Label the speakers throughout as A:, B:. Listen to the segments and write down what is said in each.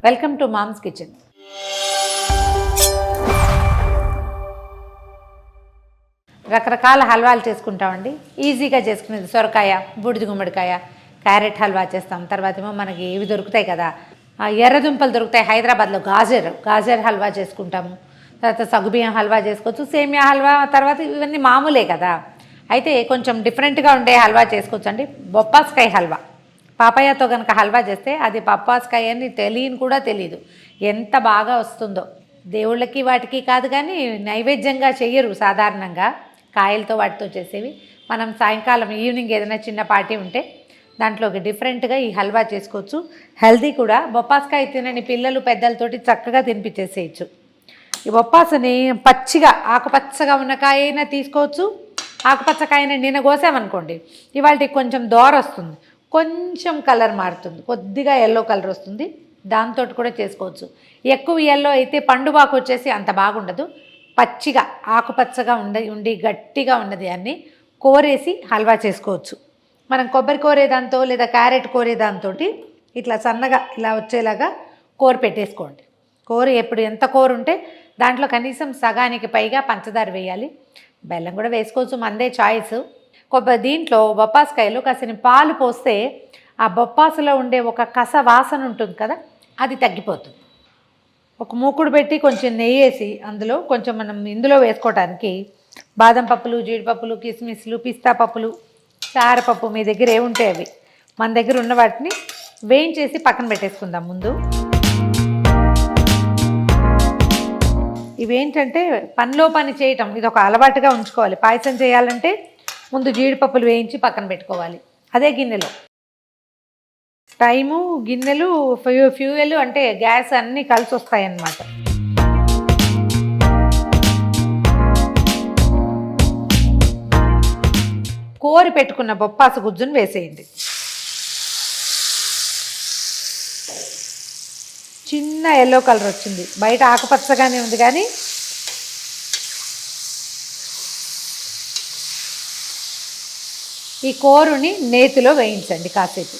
A: Welcome to mom's kitchen. రకరకాల హల్వాలు చేసుకుంటామండి. ఈజీగా చేసుకునేది సొరకాయ, బూడిద గుమ్మడికాయ, క్యారెట్ హల్వా చేస్తాం. తర్వాత ఏమో మనకి ఇవి దొరుకుతాయి కదా, ఎర్రదుంపలు దొరుకుతాయి హైదరాబాద్లో, గాజర్ హల్వా చేసుకుంటాము. తర్వాత సగ్గుబియ్యం హల్వా చేసుకోవచ్చు, సేమియా హల్వా, తర్వాత ఇవన్నీ మామూలే కదా. అయితే కొంచెం డిఫరెంట్గా ఉండే హల్వా చేసుకోవచ్చు అండి. బొప్పాస్కాయ హల్వా, పాపయ్యతో కనుక హల్వా చేస్తే అది పప్పాస్కాయ అని తెలియని కూడా తెలియదు, ఎంత బాగా వస్తుందో. దేవుళ్ళకి వాటికి కాదు కానీ నైవేద్యంగా చెయ్యరు సాధారణంగా, కాయలతో వాటితో చేసేవి. మనం సాయంకాలం ఈవినింగ్ ఏదైనా చిన్న పార్టీ ఉంటే దాంట్లోకి డిఫరెంట్గా ఈ హల్వా చేసుకోవచ్చు. హెల్తీ కూడా. బొప్పాస్కాయ తినని పిల్లలు పెద్దలతోటి చక్కగా తినిపించేసేయచ్చు. ఈ బొప్పాసుని పచ్చిగా ఆకుపచ్చగా ఉన్న కాయ అయినా తీసుకోవచ్చు. ఆకుపచ్చ కాయని నిన్న కోసామనుకోండి, ఇవాళకి కొంచెం దోర వస్తుంది, కొంచెం కలర్ మారుతుంది, కొద్దిగా ఎల్లో కలర్ వస్తుంది, దాంతో కూడా చేసుకోవచ్చు. ఎక్కువ ఎల్లో అయితే పండుబాకు వచ్చేసి అంత బాగుండదు. పచ్చిగా ఆకుపచ్చగా ఉండి గట్టిగా ఉన్నది అన్ని కోరేసి హల్వా చేసుకోవచ్చు. మనం కొబ్బరి కోరేదాంతో లేదా క్యారెట్ కోరేదాంతో ఇట్లా సన్నగా ఇలా వచ్చేలాగా కోరి పెట్టేసుకోండి. కోరి ఎప్పుడు ఎంత కోరు ఉంటే దాంట్లో కనీసం సగానికి పైగా పంచదార వేయాలి. బెల్లం కూడా వేసుకోవచ్చు, మందే చాయిస్. దీంట్లో బొప్పాస్కాయలో కాసిన పాలు పోస్తే ఆ బొప్పాసులో ఉండే ఒక కస వాసన ఉంటుంది కదా, అది తగ్గిపోతుంది. ఒక మూకుడు పెట్టి కొంచెం నెయ్యి వేసి అందులో కొంచెం మనం ఇందులో వేసుకోవడానికి బాదం పప్పులు, జీడిపప్పులు, కిస్మిస్లు, పిస్తా పప్పులు, చారపప్పు మీ దగ్గర ఏముంటే అవి, మన దగ్గర ఉన్న వాటిని వేయించేసి పక్కన పెట్టేసుకుందాం. ముందు ఇవేంటంటే పనిలో పని చేయటం, ఇది ఒక అలవాటుగా ఉంచుకోవాలి. పాయసం చేయాలంటే ముందు జీడిపప్పులు వేయించి పక్కన పెట్టుకోవాలి అదే గిన్నెలో. టైము, గిన్నెలు, ఫ్యూయల్ అంటే గ్యాస్ అన్నీ కలిసి వస్తాయన్నమాట. కోరి పెట్టుకున్న బొప్పాసు గుజ్జును వేసేయండి. చిన్న ఎల్లో కలర్ వచ్చింది, బయట ఆకుపచ్చగానే ఉంది కానీ ఈ కోరుని నేతిలో వేయించండి కాసేపు.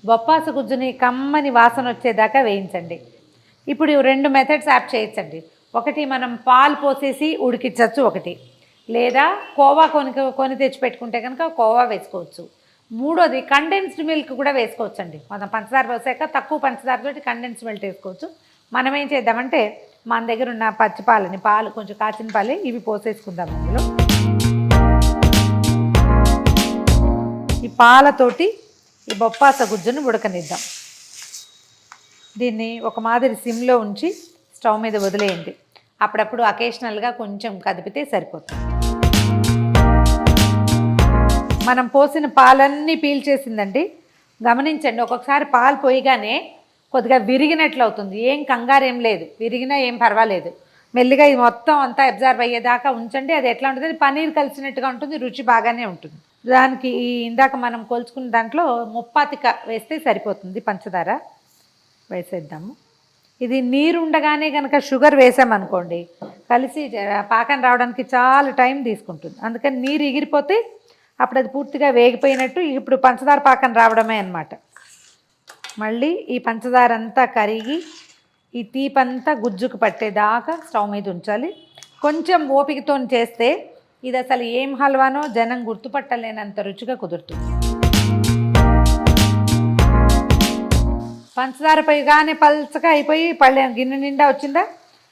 A: బొప్పాసు గుజ్జుని కమ్మని వాసన వచ్చేదాకా వేయించండి. ఇప్పుడు 2 మెథడ్స్ యాప్ చేయొచ్చండి. ఒకటి మనం పాలు పోసేసి ఉడికించవచ్చు, ఒకటి లేదా కోవా కొని తెచ్చి పెట్టుకుంటే కనుక కోవా వేసుకోవచ్చు. మూడోది కండెన్స్డ్ మిల్క్ కూడా వేసుకోవచ్చండి. మనం పంచదార పోసాక తక్కువ పంచదారతోటి కండెన్స్డ్ మిల్క్ వేసుకోవచ్చు. మనం ఏం చేద్దామంటే మన దగ్గర ఉన్న పచ్చిపాలని, పాలు కొంచెం కాచిన పాలే ఇవి పోసేసుకుందాం అందులో. ఈ పాలతోటి ఈ బొప్పాస గుజ్జును ఉడకనిద్దాం. దీన్ని ఒక మాదిరి సిమ్లో ఉంచి స్టవ్ మీద వదిలేయండి. అప్పుడప్పుడు అకేషనల్గా కొంచెం కదిపితే సరిపోతుంది. మనం పోసిన పాలన్నీ పీల్చేసిందండి. గమనించండి, ఒక్కొక్కసారి పాలు పోయగానే కొద్దిగా విరిగినట్లు అవుతుంది. ఏం కంగారు ఏం లేదు, విరిగినా ఏం పర్వాలేదు. మెల్లిగా ఇది మొత్తం అంతా అబ్జర్వ్ అయ్యేదాకా ఉంచండి. అది ఎట్లా ఉంటుంది, పన్నీర్ కలిసినట్టుగా ఉంటుంది, రుచి బాగానే ఉంటుంది. దానికి ఇందాక మనం కొలుచుకున్న దాంట్లో ముప్పాతిక వేస్తే సరిపోతుంది. పంచదార వేసేద్దాము. ఇది నీరు ఉండగానే కనుక షుగర్ వేసామనుకోండి, కలిసి పాకం రావడానికి చాలా టైం తీసుకుంటుంది. అందుకని నీరు ఎగిరిపోతే అప్పుడు అది పూర్తిగా వేగిపోయినట్టు. ఇప్పుడు పంచదార పాకం రావడమే అన్నమాట. మళ్ళీ ఈ పంచదార అంతా కరిగి ఈ తీపంతా గుజ్జుకు పట్టేదాకా స్టవ్ మీద ఉంచాలి. కొంచెం ఓపికతో చేస్తే ఇది అసలు ఏం హల్వానో జనం గుర్తుపట్టలేనంత రుచిగా కుదురుతుంది. పంచదార పైగానే పల్చగా అయిపోయి గిన్నె నిండా వచ్చిందా.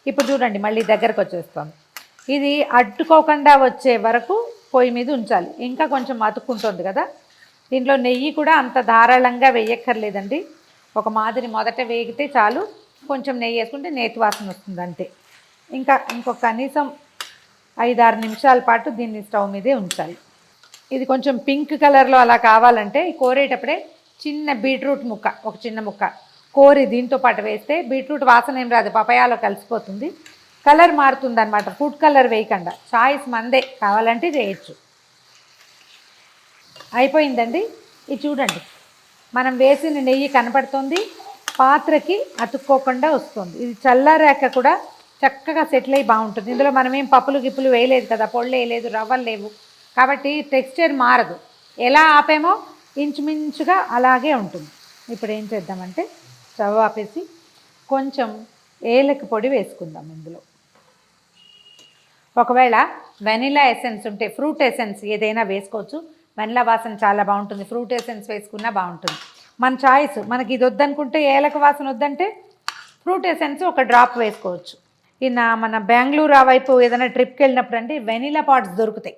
A: ఇప్పుడు చూడండి మళ్ళీ దగ్గరకు వచ్చేస్తాం. ఇది అడ్డుకోకుండా వచ్చే వరకు పొయ్యి మీద ఉంచాలి. ఇంకా కొంచెం అతుక్కుంటుంది కదా. దీంట్లో నెయ్యి కూడా అంత ధారాళంగా వేయక్కర్లేదండి. ఒక మాదిరి మొదట వేగితే చాలు. కొంచెం నెయ్యి వేసుకుంటే నేతి వాసన వస్తుంది అంతే. ఇంకొక కనీసం 5-6 నిమిషాల పాటు దీన్ని స్టవ్ మీదే ఉంచాలి. ఇది కొంచెం పింక్ కలర్లో అలా కావాలంటే కోరేటప్పుడే చిన్న బీట్రూట్ ముక్క, ఒక చిన్న ముక్క కోరి దీంతో పాటు వేస్తే బీట్రూట్ వాసన ఏం రాదు, పపాయాలో కలిసిపోతుంది, కలర్ మారుతుంది అనమాట. ఫుడ్ కలర్ వేయకుండా, చాయిస్ మందే, కావాలంటే చేయొచ్చు. అయిపోయిందండి. ఇది చూడండి, మనం వేసిన నెయ్యి కనపడుతుంది, పాత్రకి అతుక్కోకుండా వస్తుంది. ఇది చల్లారాక కూడా చక్కగా సెటిల్ అయ్యి బాగుంటుంది. ఇందులో మనమేం పప్పులు గిప్పులు వేయలేదు కదా, పొళ్ళు వేయలేదు, రవ్వలు లేవు, కాబట్టి టెక్స్చర్ మారదు. ఎలా ఆపేమో ఇంచుమించుగా అలాగే ఉంటుంది. ఇప్పుడు ఏం చేద్దామంటే స్టవ్ ఆపేసి కొంచెం ఏలక పొడి వేసుకుందాం ఇందులో. ఒకవేళ వెనిలా ఎసెన్స్ ఉంటే ఫ్రూట్ ఎసెన్స్ ఏదైనా వేసుకోవచ్చు. వెనిలా వాసన చాలా బాగుంటుంది, ఫ్రూట్ ఎసెన్స్ వేసుకున్నా బాగుంటుంది. మన చాయిస్. మనకి ఇది వద్దనుకుంటే, ఏలక వాసన వద్దంటే ఫ్రూట్ ఎసెన్స్ ఒక డ్రాప్ వేసుకోవచ్చు. మన బెంగళూరు ఆ వైపు ఏదైనా ట్రిప్కి వెళ్ళినప్పుడు అంటే వెనిలా పాట్స్ దొరుకుతాయి.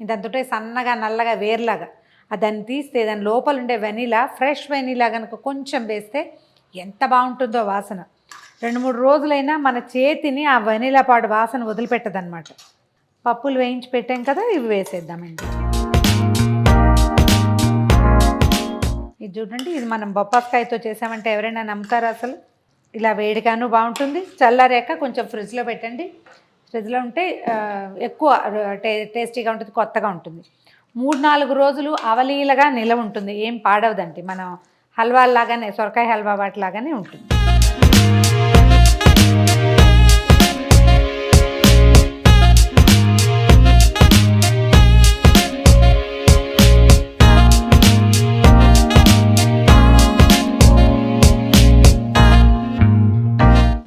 A: ఇదంతుంటే సన్నగా నల్లగా వేర్లాగా, దాన్ని తీస్తే దాని లోపల ఉండే వెనిలా, ఫ్రెష్ వెనిలా కనుక కొంచెం వేస్తే ఎంత బాగుంటుందో వాసన. 2-3 రోజులైనా మన చేతిని ఆ వెనిలా పాడు వాసన వదిలిపెట్టదనమాట. పప్పులు వేయించి పెట్టాం కదా, ఇవి వేసేద్దామండి. ఇది చూడండి, ఇది మనం బొప్పాస్కాయతో చేసామంటే ఎవరైనా నమ్ముతారా అసలు? ఇలా వేడిగాను బాగుంటుంది. చల్లారాక కొంచెం ఫ్రిడ్జ్లో పెట్టండి. ఫ్రిడ్జ్లో ఉంటే ఎక్కువ టేస్టీగా ఉంటుంది, కొత్తగా ఉంటుంది. 3-4 రోజులు అవలీలగా నిలవ ఉంటుంది, ఏం పాడవదండి. మనం హల్వా లాగానే, సొరకాయ హల్వా వాటిలాగానే ఉంటుంది.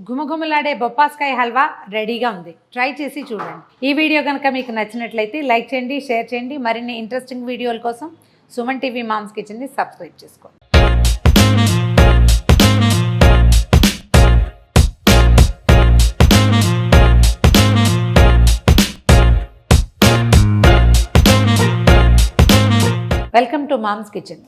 A: గుమగుమలాడే బొప్పాస్కాయ హల్వా రెడీగా ఉంది. ట్రై చేసి చూడండి. ఈ వీడియో కనుక మీకు నచ్చినట్లయితే లైక్ చేయండి, షేర్ చేయండి. మరిన్ని ఇంట్రెస్టింగ్ వీడియోల కోసం సుమన్ టీవీ మామ్స్ కిచెన్ని సబ్స్క్రైబ్ చేసుకోండి. Welcome to mom's kitchen.